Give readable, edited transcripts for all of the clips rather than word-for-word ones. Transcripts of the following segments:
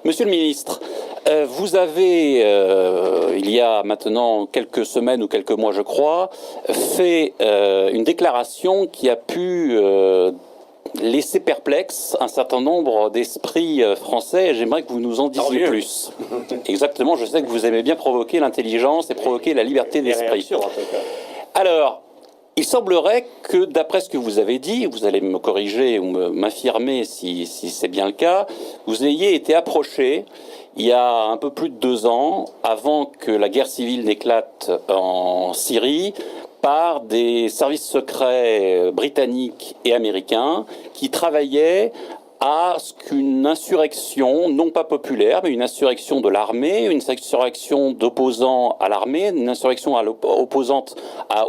Monsieur le ministre, vous avez, il y a maintenant quelques semaines ou quelques mois je crois, fait une déclaration qui a pu laisser perplexe un certain nombre d'esprits français. J'aimerais que vous nous en disiez plus. Exactement, je sais que vous aimez bien provoquer l'intelligence et provoquer la liberté d'esprit. Alors, il semblerait que, d'après ce que vous avez dit, vous allez me corriger ou m'affirmer si c'est bien le cas, vous ayez été approché il y a un peu plus de 2 ans, avant que la guerre civile n'éclate en Syrie, par des services secrets britanniques et américains qui travaillaient à ce qu'une insurrection, non pas populaire, mais une insurrection de l'armée, une insurrection d'opposants à l'armée, une insurrection opposante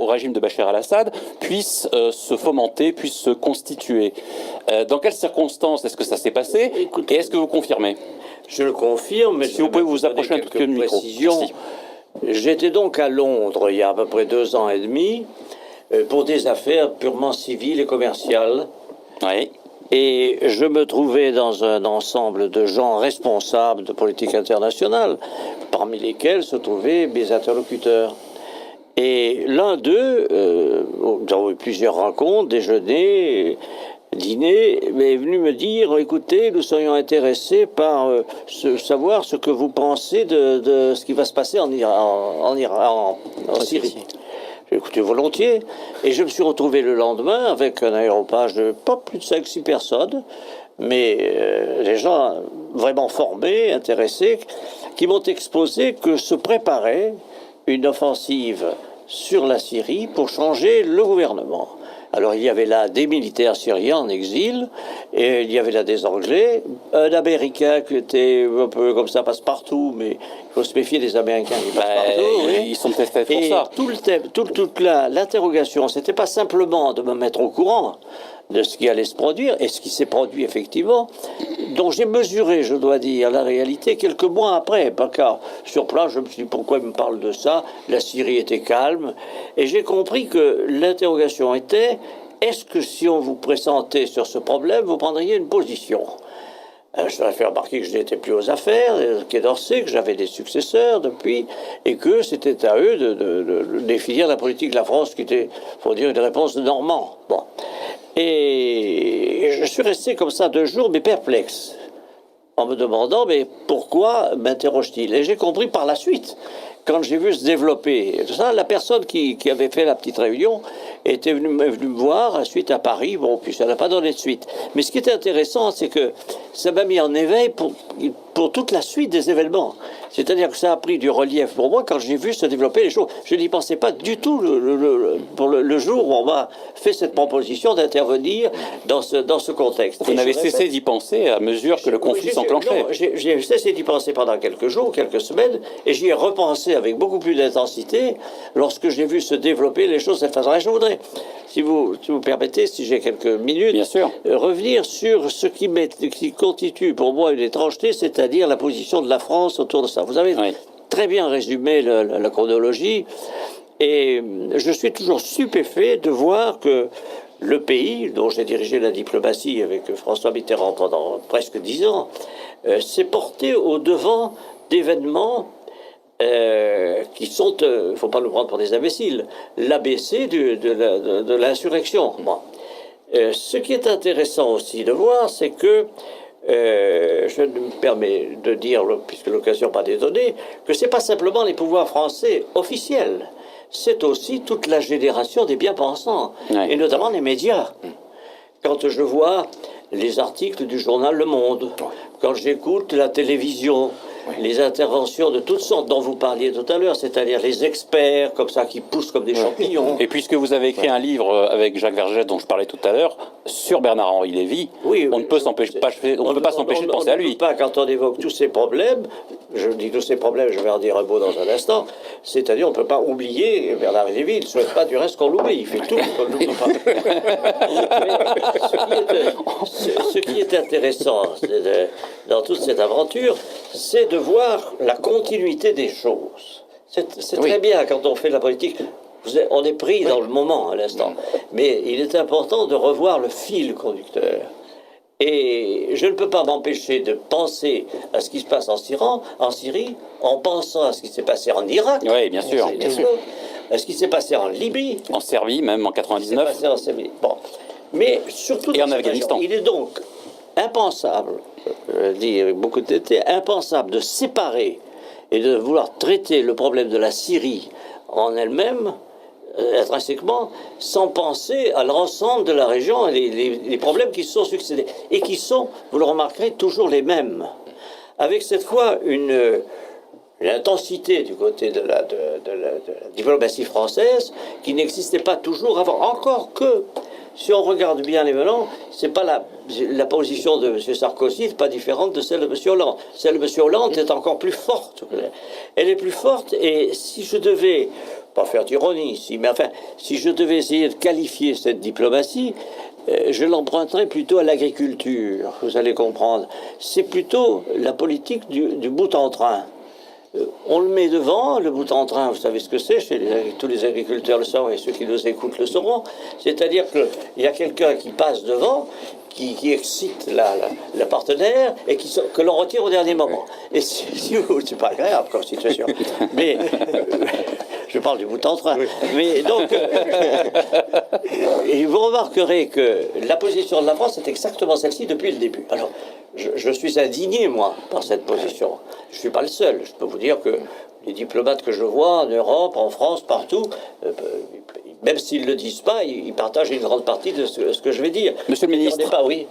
au régime de Bachar al-Assad, puisse se fomenter, puisse se constituer. Dans quelles circonstances est-ce que ça s'est passé? Et est-ce que vous confirmez? Je le confirme, mais si vous pouvez vous approcher un peu du micro. J'étais donc à Londres il y a à peu près 2 ans et demi pour des affaires purement civiles et commerciales. Oui. Et je me trouvais dans un ensemble de gens responsables de politique internationale, parmi lesquels se trouvaient mes interlocuteurs. Et l'un d'eux, nous avons eu plusieurs rencontres, déjeuners, dîners, est venu me dire, écoutez, nous serions intéressés par savoir ce que vous pensez de ce qui va se passer en Syrie. J'ai écouté volontiers, et je me suis retrouvé le lendemain avec un aéropage de pas plus de 5-6 personnes, mais des gens vraiment formés, intéressés, qui m'ont exposé que se préparait une offensive sur la Syrie pour changer le gouvernement. Alors il y avait là des militaires syriens en exil, et il y avait là des Anglais, un Américain qui était un peu comme ça, passe-partout, mais il faut se méfier des Américains qui passent partout. Oui. Ils sont peut-être faits pour ça. Toute l'interrogation, c'était pas simplement de me mettre au courant de ce qui allait se produire, et ce qui s'est produit effectivement, dont j'ai mesuré, je dois dire, la réalité quelques mois après. Parce que sur place, je me suis dit, pourquoi il me parle de ça? La Syrie était calme, et j'ai compris que l'interrogation était, est-ce que si on vous présentait sur ce problème, vous prendriez une position? Je leur ai fait remarquer que je n'étais plus aux affaires, Quai d'Orsay, que j'avais des successeurs depuis, et que c'était à eux de définir la politique de la France, qui était, faut dire, une réponse de Normand. Bon. Et je suis resté comme ça 2 jours, mais perplexe, en me demandant, mais pourquoi m'interroge-t-il? Et j'ai compris par la suite, quand j'ai vu se développer ça, la personne qui avait fait la petite réunion était venue me voir suite à Paris. Bon, puis ça n'a pas donné de suite. Mais ce qui était intéressant, c'est que ça m'a mis en éveil pour toute la suite des événements. C'est-à-dire que ça a pris du relief pour moi quand j'ai vu se développer les choses. Je n'y pensais pas du tout pour le jour où on m'a fait cette proposition d'intervenir dans ce contexte. Vous n'avez cessé d'y penser à mesure que le conflit s'enclenchait? J'ai cessé d'y penser pendant quelques jours, quelques semaines, et j'y ai repensé avec beaucoup plus d'intensité lorsque j'ai vu se développer les choses de cette façon. Et je voudrais, si vous permettez, si j'ai quelques minutes, bien sûr, revenir sur ce qui constitue pour moi une étrangeté, c'est-à-dire la position de la France autour de ça. Vous avez très bien résumé la chronologie, et je suis toujours stupéfait de voir que le pays, dont j'ai dirigé la diplomatie avec François Mitterrand pendant presque 10 ans, s'est porté au-devant d'événements qui sont, il ne faut pas nous prendre pour des imbéciles, l'ABC de l'insurrection. Bon. Ce qui est intéressant aussi de voir, c'est que je me permets de dire, puisque l'occasion pas donnée, que ce n'est pas simplement les pouvoirs français officiels, c'est aussi toute la génération des bien-pensants, et notamment les médias. Quand je vois les articles du journal Le Monde, quand j'écoute la télévision, les interventions de toutes sortes dont vous parliez tout à l'heure, c'est-à-dire les experts comme ça qui poussent comme des champignons. Et puisque vous avez écrit un livre avec Jacques Vergès dont je parlais tout à l'heure sur Bernard-Henri Lévy, on ne peut pas s'empêcher de penser à lui. On ne peut pas, quand on évoque tous ces problèmes, je dis tous ces problèmes, je vais en dire un mot dans un instant, c'est-à-dire on ne peut pas oublier Bernard-Henri Lévy, il ne souhaite pas du reste qu'on l'oublie, il fait tout qu'on l'oublie pas. Ce qui est intéressant dans toute cette aventure, c'est de voir la continuité des choses. C'est très bien quand on fait de la politique. On est pris dans le moment à l'instant. Mais il est important de revoir le fil conducteur. Et je ne peux pas m'empêcher de penser à ce qui se passe en Syrie, en pensant à ce qui s'est passé en Irak. Oui, bien sûr. À ce qui s'est passé en Libye. En Serbie, même en 99. Passé en Serbie. Bon. Mais surtout et en Afghanistan. Il est donc impensable, je dis avec beaucoup de tête, impensable de séparer et de vouloir traiter le problème de la Syrie en elle-même, intrinsèquement, sans penser à l'ensemble de la région et les problèmes qui se sont succédés. Et qui sont, vous le remarquerez, toujours les mêmes. Avec cette fois une intensité du côté de la diplomatie française qui n'existait pas toujours avant. Encore que, si on regarde bien l'événement, c'est pas la position de M. Sarkozy n'est pas différente de celle de M. Hollande. Celle de M. Hollande est encore plus forte. Elle est plus forte, et si je devais, pas faire d'ironie ici, mais enfin, si je devais essayer de qualifier cette diplomatie, je l'emprunterais plutôt à l'agriculture, vous allez comprendre. C'est plutôt la politique du bout en train. On le met devant, le bout en train, vous savez ce que c'est, tous les agriculteurs le savent et ceux qui nous écoutent le sauront. C'est-à-dire qu'il y a quelqu'un qui passe devant, qui excite la partenaire et que l'on retire au dernier moment. Et c'est pas agréable comme situation. Mais je parle du bout en train. Oui. Mais donc, et vous remarquerez que la position de la France est exactement celle-ci depuis le début. Alors, je suis indigné, moi, par cette position. Je ne suis pas le seul. Je peux vous dire que les diplomates que je vois en Europe, en France, partout, même s'ils ne le disent pas, ils partagent une grande partie de ce que je vais dire. Monsieur le ministre,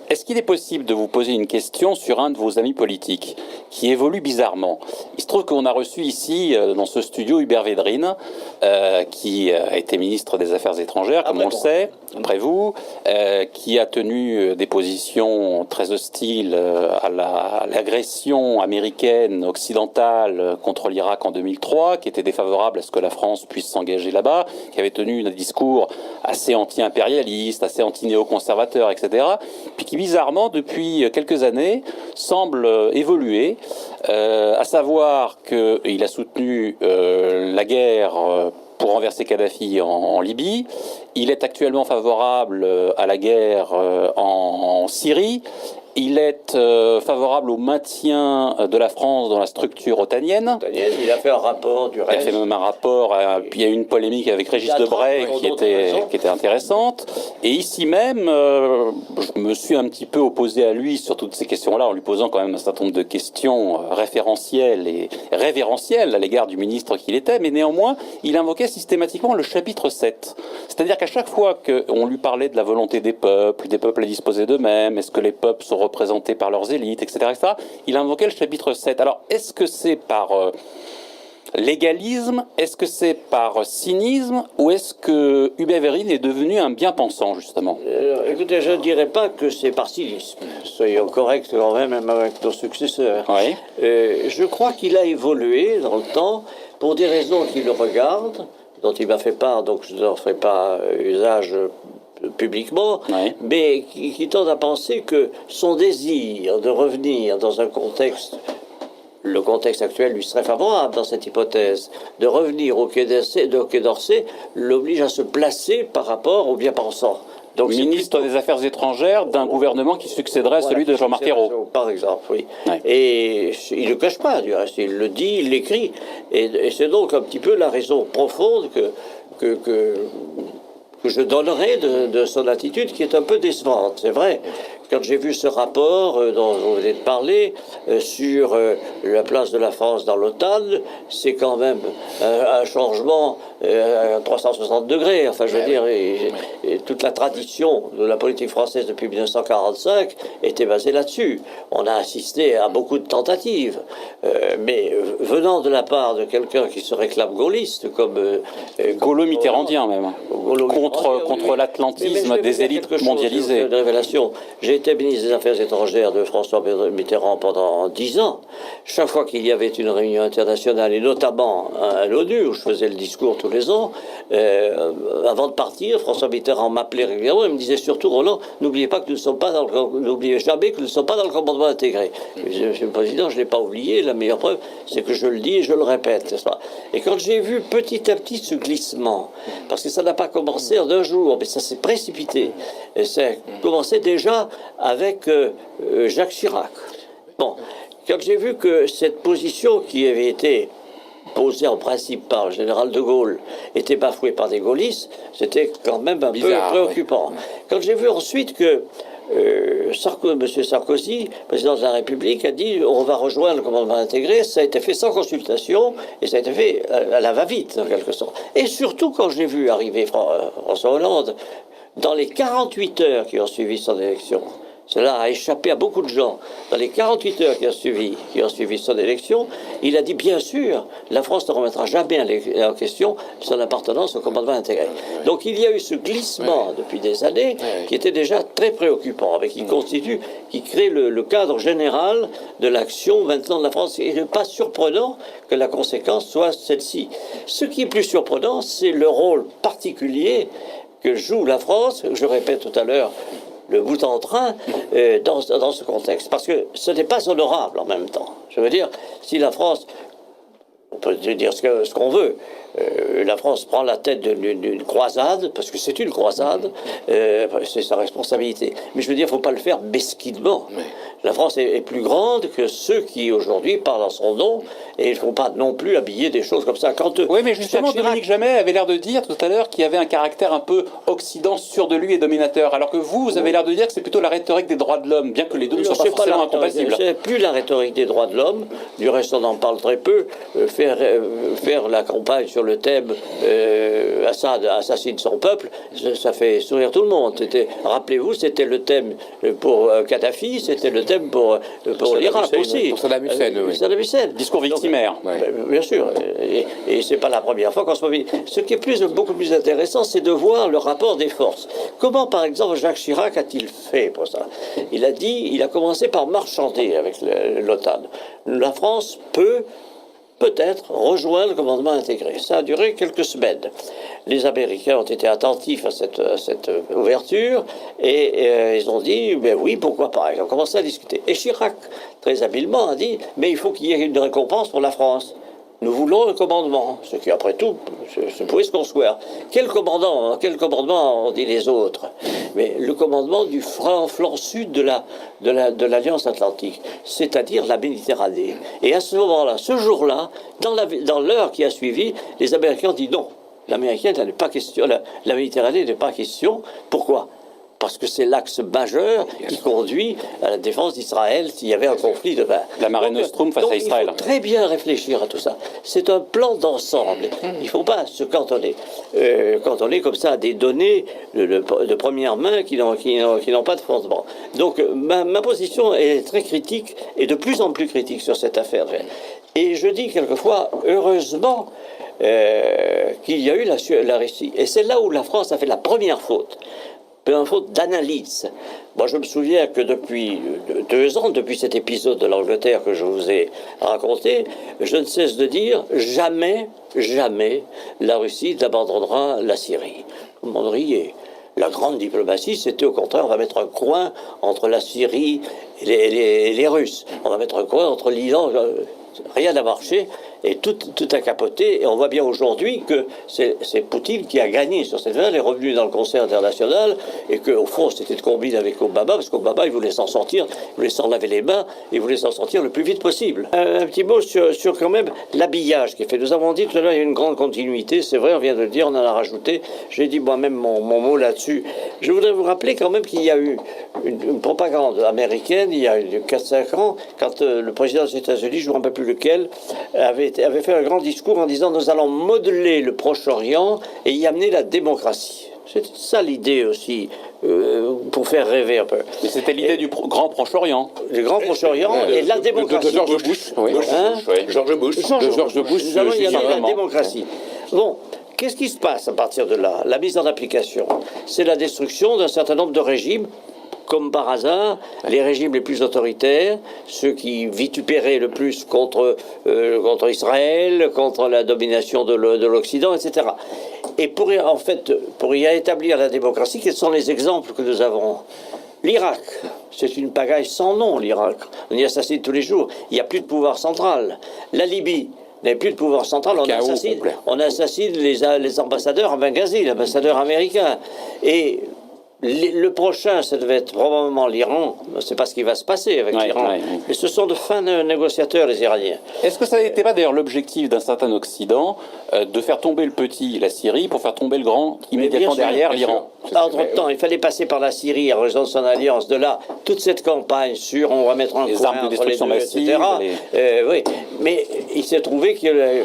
est-ce qu'il est possible de vous poser une question sur un de vos amis politiques qui évolue bizarrement? Il se trouve qu'on a reçu ici, dans ce studio, Hubert Védrine, qui a été ministre des Affaires étrangères, comme on le sait, après vous, qui a tenu des positions très hostiles à l'agression américaine occidentale contre l'Irak en 2003, qui était défavorable à ce que la France puisse s'engager là-bas, qui avait tenu un discours assez anti-impérialiste, assez anti-néoconservateur, etc., puis qui bizarrement, depuis quelques années, semble évoluer, à savoir qu'il a soutenu la guerre pour renverser Kadhafi en Libye. Il est actuellement favorable à la guerre en Syrie. Il est favorable au maintien de la France dans la structure otanienne. Il a fait un rapport du reste. Il a fait même un rapport, puis il y a eu une polémique avec Régis Debray qui était intéressante. Et ici même, je me suis un petit peu opposé à lui sur toutes ces questions-là, en lui posant quand même un certain nombre de questions référentielles et révérentielles à l'égard du ministre qu'il était. Mais néanmoins, il invoquait systématiquement le chapitre 7. C'est-à-dire qu'à chaque fois qu'on lui parlait de la volonté des peuples à disposer d'eux-mêmes, est-ce que les peuples sont représentés par leurs élites, etc., il invoquait le chapitre 7. Alors, est-ce que c'est par légalisme, est-ce que c'est par cynisme, ou est-ce que Hubert Védrine est devenu un bien-pensant, justement? Écoutez, je ne dirais pas que c'est par cynisme. Soyons corrects quand même avec nos successeurs. Oui. Je crois qu'il a évolué dans le temps pour des raisons qui le regardent, dont il m'a fait part, donc je n'en ferai pas usage publiquement, oui, mais qui tendent à penser que son désir de revenir dans un contexte, le contexte actuel lui serait favorable dans cette hypothèse, de revenir au Quai d'Orsay l'oblige à se placer par rapport aux bien-pensants. Donc, ministre des Affaires étrangères d'un gouvernement qui succéderait à celui de Jean-Marc Ayrault. Par exemple, oui. Ouais. Et il ne le cache pas, du reste. Il le dit, il l'écrit. Et c'est donc un petit peu la raison profonde que je donnerais de son attitude, qui est un peu décevante, c'est vrai. Quand j'ai vu ce rapport dont vous venez de parler sur la place de la France dans l'OTAN, c'est quand même un changement à 360 degrés. Enfin, je veux dire, et toute la tradition de la politique française depuis 1945 était basée là-dessus. On a assisté à beaucoup de tentatives, mais venant de la part de quelqu'un qui se réclame gaulliste, comme Gaulo-mitterrandien même, contre l'atlantisme des élites mondialisées. Une révélation. J'ai été ministre des Affaires étrangères de François Mitterrand pendant 10 ans. Chaque fois qu'il y avait une réunion internationale, et notamment à l'ONU, où je faisais le discours tous les ans, avant de partir, François Mitterrand m'appelait régulièrement et me disait surtout, Roland, n'oubliez pas que nous ne sommes pas dans le, n'oubliez jamais que nous ne sommes pas dans le commandement intégré. Monsieur le Président, je ne l'ai pas oublié. La meilleure preuve, c'est que je le dis et je le répète. Et quand j'ai vu petit à petit ce glissement, parce que ça n'a pas commencé en un jour, mais ça s'est précipité, et ça a commencé déjà avec Jacques Chirac. Bon, quand j'ai vu que cette position qui avait été posée en principe par le général de Gaulle était bafouée par des gaullistes, c'était quand même un peu préoccupant. Oui. Quand j'ai vu ensuite que M. Sarkozy, président de la République, a dit on va rejoindre le commandement intégré, ça a été fait sans consultation et ça a été fait à la va-vite en quelque sorte. Et surtout quand j'ai vu arriver François Hollande, dans les 48 heures qui ont suivi son élection, cela a échappé à beaucoup de gens. Dans les 48 heures qui ont suivi son élection, il a dit bien sûr, la France ne remettra jamais en question son appartenance au commandement intégré. Donc il y a eu ce glissement depuis des années qui était déjà très préoccupant, mais qui crée le cadre général de l'action maintenant de la France. Il n'est pas surprenant que la conséquence soit celle-ci. Ce qui est plus surprenant, c'est le rôle particulier que joue la France, je répète tout à l'heure, le bout en train dans ce contexte. Parce que ce n'est pas honorable en même temps. Je veux dire, si la France, on peut dire ce qu'on veut, la France prend la tête d'une croisade, parce que c'est une croisade, c'est sa responsabilité. Mais je veux dire, il ne faut pas le faire mesquinement. Oui. La France est plus grande que ceux qui, aujourd'hui, parlent en son nom, et il ne faut pas non plus habiller des choses comme ça. Oui, mais justement, Dominique Jamais avait l'air de dire tout à l'heure qu'il y avait un caractère un peu occident sûr de lui et dominateur, alors que vous avez l'air de dire que c'est plutôt la rhétorique des droits de l'homme, bien que les deux ne soient pas forcément incompatibles. C'est plus la rhétorique des droits de l'homme, du reste on en parle très peu, faire la campagne sur le thème Assad assassine son peuple, ça fait sourire tout le monde. Rappelez-vous, c'était le thème pour Kadhafi, c'était le thème pour l'Irak aussi. Pour Saddam Hussein, oui. Saddam Hussein. Discours victimaire. Bien sûr. Et c'est pas la première fois qu'on se mobilise. Ce qui est beaucoup plus intéressant, c'est de voir le rapport des forces. Comment, par exemple, Jacques Chirac a-t-il fait pour ça? Il a commencé par marchander avec l'OTAN. La France peut-être rejoindre le commandement intégré. Ça a duré quelques semaines. Les Américains ont été attentifs à cette ouverture et ils ont dit, ben oui, pourquoi pas. Ils ont commencé à discuter. Et Chirac, très habilement, a dit, mais il faut qu'il y ait une récompense pour la France. Nous voulons le commandement, ce qui, après tout, se pouvait se construire. Quel commandement, ont dit les autres? Mais le commandement du flanc sud de l'Alliance Atlantique, c'est-à-dire la Méditerranée. Et à ce moment-là, ce jour-là, dans l'heure qui a suivi, les Américains ont dit non. La Méditerranée n'est pas question. Pourquoi? Parce que c'est l'axe majeur qui conduit à la défense d'Israël s'il y avait un conflit de bain. La Mare Nostrum face à Israël. Il faut très bien réfléchir à tout ça. C'est un plan d'ensemble. Il ne faut pas se cantonner comme ça à des données de première main qui n'ont pas de fondement. Donc ma position est très critique et de plus en plus critique sur cette affaire. Et je dis quelquefois, heureusement, qu'il y a eu la Russie. Et c'est là où la France a fait la première faute. Une faute d'analyse. Moi, je me souviens que depuis 2 ans, depuis cet épisode de l'Angleterre que je vous ai raconté, je ne cesse de dire jamais la Russie n'abandonnera la Syrie. Vous m'en riez. La grande diplomatie, c'était au contraire, on va mettre un coin entre la Syrie et les Russes. On va mettre un coin entre l'Iran. Rien n'a marché et tout a capoté. Et on voit bien aujourd'hui que c'est Poutine qui a gagné sur cette vague, est revenu dans le concert international et qu'au fond c'était de combine avec Obama, parce qu'Obama il voulait s'en sortir, il voulait s'en laver les mains, il voulait s'en sortir le plus vite possible. Un petit mot sur quand même l'habillage qui est fait. Nous avons dit tout à l'heure il y a une grande continuité, c'est vrai, on vient de le dire, on en a rajouté. J'ai dit moi-même mon mot là-dessus. Je voudrais vous rappeler quand même qu'il y a eu une propagande américaine il y a 4-5 ans, quand le président des États-Unis, je ne me rappelle plus lequel, avait fait un grand discours en disant nous allons modeler le Proche-Orient et y amener la démocratie. C'est ça l'idée aussi, pour faire rêver un peu. Et c'était l'idée du grand Proche-Orient. Le grand Proche-Orient et la démocratie. De George Bush. Oui. George Bush. Nous allons y amener la démocratie. Bon. Qu'est-ce qui se passe à partir de là? La mise en application, c'est la destruction d'un certain nombre de régimes. Comme par hasard, les régimes les plus autoritaires, ceux qui vitupéraient le plus contre Israël, contre la domination de l'Occident, etc. Et pour y établir la démocratie, quels sont les exemples que nous avons? L'Irak, c'est une pagaille sans nom, l'Irak. On y assassine tous les jours. Il n'y a plus de pouvoir central. La Libye, il n'y a plus de pouvoir central. On assassine les ambassadeurs à Benghazi, l'ambassadeur américain. Et Le prochain, ça devait être probablement l'Iran. Je ne sais pas ce qui va se passer avec l'Iran. Mais ce sont de fins négociateurs, les Iraniens. Est-ce que ça n'était pas d'ailleurs l'objectif d'un certain Occident de faire tomber le petit, la Syrie, pour faire tomber le grand immédiatement derrière, l'Iran? Entre-temps, il fallait passer par la Syrie en raison de son alliance. De là, toute cette campagne sur on va mettre en les armes de destruction massive, etc. Oui, mais il s'est trouvé que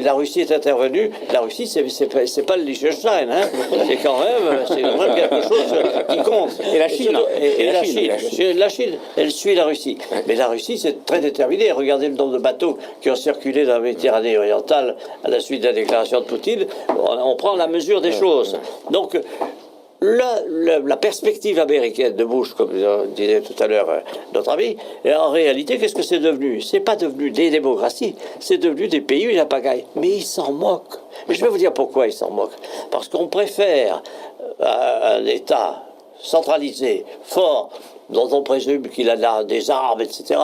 la Russie est intervenue. La Russie, c'est pas le Liechtenstein, hein. C'est quand même quelque chose qui compte. Et la Chine. La Chine, elle suit la Russie. Mais la Russie, c'est très déterminé. Regardez le nombre de bateaux qui ont circulé dans la Méditerranée orientale à la suite de la déclaration de Poutine. On prend la mesure des choses. Donc, la perspective américaine de Bush, comme disait tout à l'heure notre ami, en réalité, qu'est-ce que c'est devenu? C'est pas devenu des démocraties, c'est devenu des pays où il y a pagaille. Mais ils s'en moquent. Et je vais vous dire pourquoi ils s'en moquent. Parce qu'on préfère un État centralisé, fort, dont on présume qu'il a des armes, etc.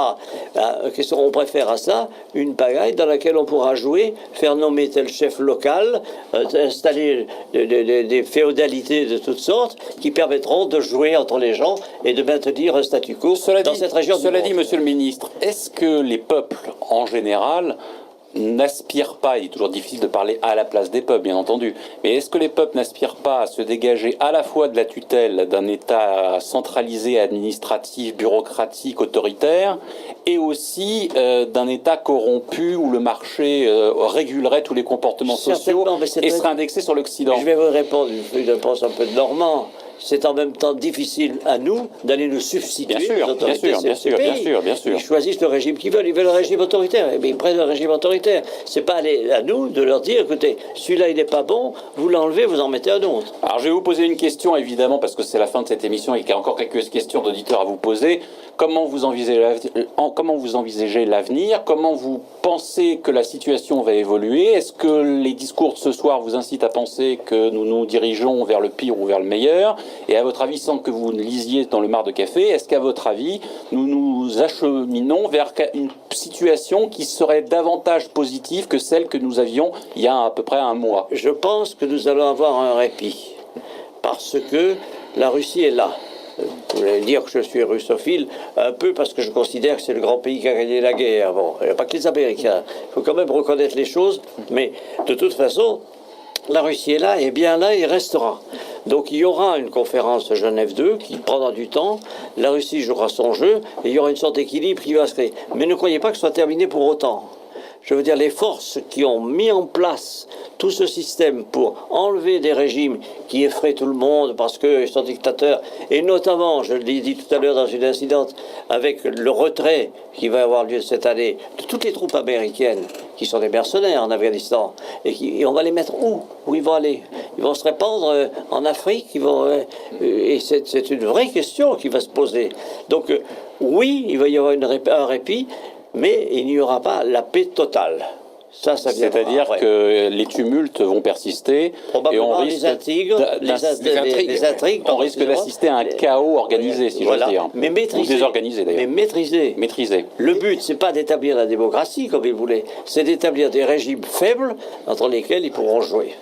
Qu'est-ce qu'on préfère à ça? Une pagaille dans laquelle on pourra jouer, faire nommer tel chef local, installer des féodalités de toutes sortes qui permettront de jouer entre les gens et de maintenir un statu quo dans cette région du monde. Cela dit, monsieur le ministre, est-ce que les peuples, en général, n'aspirent pas, il est toujours difficile de parler à la place des peuples, bien entendu, mais est-ce que les peuples n'aspirent pas à se dégager à la fois de la tutelle d'un État centralisé, administratif, bureaucratique, autoritaire, et aussi d'un État corrompu où le marché régulerait tous les comportements sociaux et serait indexé sur l'Occident? Je vais vous répondre une réponse un peu de Normand. C'est en même temps difficile à nous d'aller nous substituer aux autorités de ces pays. Bien sûr. Ils choisissent le régime qu'ils veulent. Ils veulent un régime autoritaire. Mais ils prennent un régime autoritaire. C'est pas à nous de leur dire, écoutez, celui-là il n'est pas bon, vous l'enlevez, vous en mettez un autre. Alors je vais vous poser une question, évidemment, parce que c'est la fin de cette émission et qu'il y a encore quelques questions d'auditeurs à vous poser. Comment vous envisagez l'avenir? Comment vous pensez que la situation va évoluer? Est-ce que les discours de ce soir vous incitent à penser que nous nous dirigeons vers le pire ou vers le meilleur? Et à votre avis, sans que vous ne lisiez dans le mar de café, est-ce qu'à votre avis, nous nous acheminons vers une situation qui serait davantage positive que celle que nous avions il y a à peu près un mois? Je pense que nous allons avoir un répit, parce que la Russie est là. Vous allez dire que je suis russophile, un peu parce que je considère que c'est le grand pays qui a gagné la guerre. Bon, il n'y a pas que les Américains. Il faut quand même reconnaître les choses, mais de toute façon, la Russie est là, et bien là, il restera. Donc il y aura une conférence de Genève 2 qui prendra du temps, la Russie jouera son jeu, et il y aura une sorte d'équilibre qui va se créer. Mais ne croyez pas que ce soit terminé pour autant. Je veux dire, les forces qui ont mis en place tout ce système pour enlever des régimes qui effraient tout le monde parce qu'ils sont dictateurs, et notamment, je l'ai dit tout à l'heure dans une incidente, avec le retrait qui va avoir lieu cette année de toutes les troupes américaines qui sont des mercenaires en Afghanistan, et on va les mettre où ils vont aller? Ils vont se répandre en Afrique, et c'est une vraie question qui va se poser. Donc oui, il va y avoir un répit, mais il n'y aura pas la paix totale. Ça c'est-à-dire que les tumultes vont persister et on risque on risque d'assister à un chaos organisé, si j'ose dire. Mais maîtrisé. Ou désorganisé d'ailleurs. Mais maîtrisé. Le but, c'est pas d'établir la démocratie comme ils voulaient, c'est d'établir des régimes faibles entre lesquels ils pourront jouer.